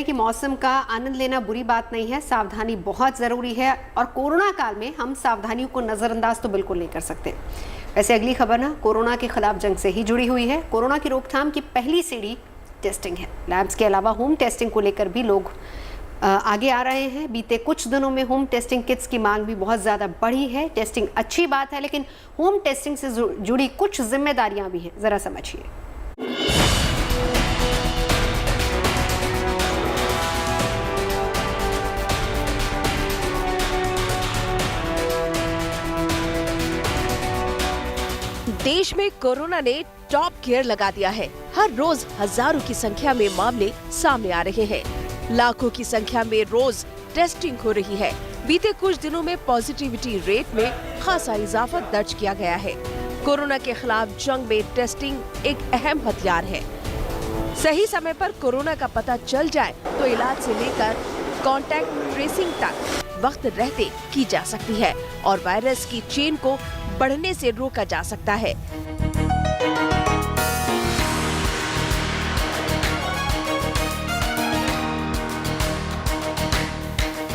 कि मौसम का आनंद लेना बुरी बात नहीं है, सावधानी बहुत ज़रूरी है और कोरोना काल में हम सावधानियों को नज़रअंदाज तो बिल्कुल नहीं कर सकते। वैसे अगली खबर ना कोरोना के खिलाफ जंग से ही जुड़ी हुई है। कोरोना की रोकथाम की पहली सीढ़ी टेस्टिंग है। लैब्स के अलावा होम टेस्टिंग को लेकर भी लोग आगे आ रहे हैं। बीते कुछ दिनों में होम टेस्टिंग किट्स की मांग भी बहुत ज़्यादा बढ़ी है। टेस्टिंग अच्छी बात है, लेकिन होम टेस्टिंग से जुड़ी कुछ जिम्मेदारियां भी हैं, ज़रा समझिए। देश में कोरोना ने टॉप गियर लगा दिया है। हर रोज हजारों की संख्या में मामले सामने आ रहे हैं। लाखों की संख्या में रोज टेस्टिंग हो रही है। बीते कुछ दिनों में पॉजिटिविटी रेट में खासा इजाफा दर्ज किया गया है। कोरोना के खिलाफ जंग में टेस्टिंग एक अहम हथियार है। सही समय पर कोरोना का पता चल जाए तो इलाज से लेकर कॉन्टैक्ट ट्रेसिंग तक वक्त रहते की जा सकती है और वायरस की चेन को बढ़ने से रोका जा सकता है।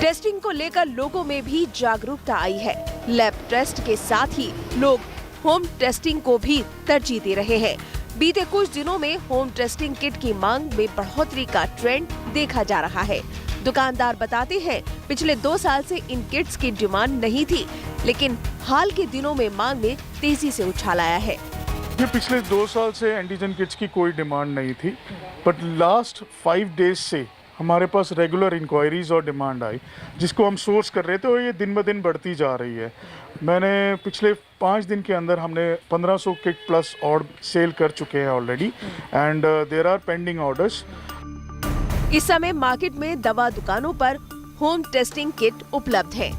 टेस्टिंग को लेकर लोगों में भी जागरूकता आई है। लैब टेस्ट के साथ ही लोग होम टेस्टिंग को भी तरजीह दे रहे हैं। बीते कुछ दिनों में होम टेस्टिंग किट की मांग में बढ़ोतरी का ट्रेंड देखा जा रहा है। दुकानदार बताते हैं, पिछले 2 साल से इन किट्स की डिमांड नहीं थी, लेकिन हाल के दिनों में मांग में तेजी से उछाल आया है। ये पिछले 2 साल से एंटीजन किट्स की कोई डिमांड नहीं थी, बट लास्ट 5 डेज से हमारे पास रेगुलर इंक्वायरीज और डिमांड आई, जिसको हम सोर्स कर रहे थे और ये दिन ब दिन बढ़ती जा रही है। मैंने पिछले 5 दिन के अंदर हमने 1500 किट प्लस और सेल कर चुके हैं already, and there are pending orders. इस समय मार्केट में दवा दुकानों पर होम टेस्टिंग किट उपलब्ध है।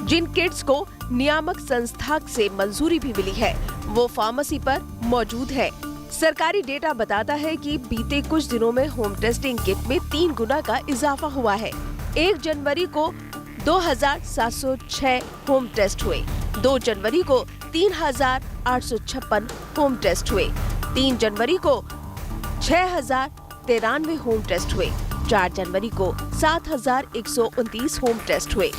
जिन किट्स को नियामक संस्था से मंजूरी भी मिली है, वो फार्मेसी पर मौजूद है। सरकारी डेटा बताता है कि बीते कुछ दिनों में होम टेस्टिंग किट में 3 गुना का इजाफा हुआ है। 1 जनवरी को 2706 होम टेस्ट हुए, 2 जनवरी को 3856 होम टेस्ट हुए, 3 जनवरी को 6093 होम टेस्ट हुए, 4 जनवरी को 7129 होम टेस्ट हुए।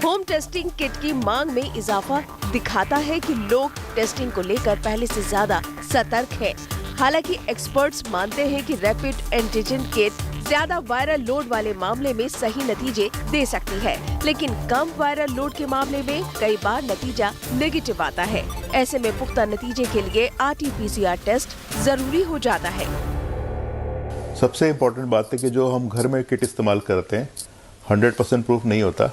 होम टेस्टिंग किट की मांग में इजाफा दिखाता है कि लोग टेस्टिंग को लेकर पहले से ज्यादा सतर्क हैं। हालांकि एक्सपर्ट्स मानते हैं कि रैपिड एंटीजन किट ज्यादा वायरल लोड वाले मामले में सही नतीजे दे सकती है, लेकिन कम वायरल लोड के मामले में कई बार नतीजा नेगेटिव आता है। ऐसे में पुख्ता नतीजे के लिए RT-PCR टेस्ट जरूरी हो जाता है। सबसे इम्पोर्टेंट बात है कि जो हम घर में किट इस्तेमाल करते हैं 100% प्रूफ नहीं होता।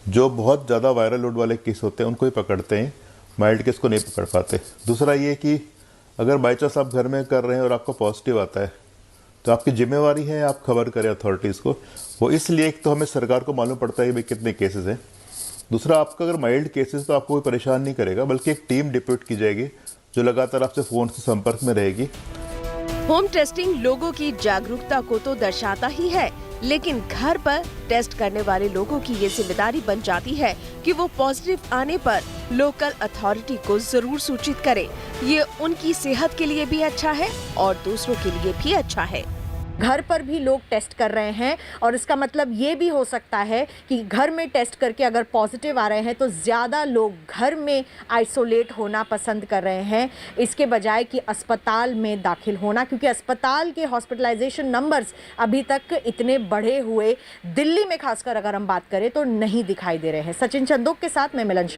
जो बहुत ज़्यादा वायरल लोड वाले केस होते हैं उनको ही पकड़ते हैं, माइल्ड केस को नहीं पकड़ पाते। दूसरा ये कि अगर बाई चांस आप घर में कर रहे हैं और आपको पॉजिटिव आता है तो आपकी जिम्मेवारी है आप खबर करें अथॉरिटीज़ को। वो इसलिए एक तो हमें सरकार को मालूम पड़ता है कि भाई कितने केसेस हैं। दूसरा, आपका अगर माइल्ड केसेस तो आपको कोई परेशान नहीं करेगा, बल्कि एक टीम डिप्यूट की जाएगी जो लगातार आपसे फ़ोन से संपर्क में रहेगी। होम टेस्टिंग लोगों की जागरूकता को तो दर्शाता ही है, लेकिन घर पर टेस्ट करने वाले लोगों की ये जिम्मेदारी बन जाती है कि वो पॉजिटिव आने पर लोकल अथॉरिटी को जरूर सूचित करें। ये उनकी सेहत के लिए भी अच्छा है और दूसरों के लिए भी अच्छा है। घर पर भी लोग टेस्ट कर रहे हैं और इसका मतलब ये भी हो सकता है कि घर में टेस्ट करके अगर पॉजिटिव आ रहे हैं तो ज़्यादा लोग घर में आइसोलेट होना पसंद कर रहे हैं, इसके बजाय कि अस्पताल में दाखिल होना, क्योंकि अस्पताल के हॉस्पिटलाइजेशन नंबर्स अभी तक इतने बढ़े हुए दिल्ली में खासकर अगर हम बात करें तो नहीं दिखाई दे रहे हैं। सचिन चंदोक के साथ मैं मिलन।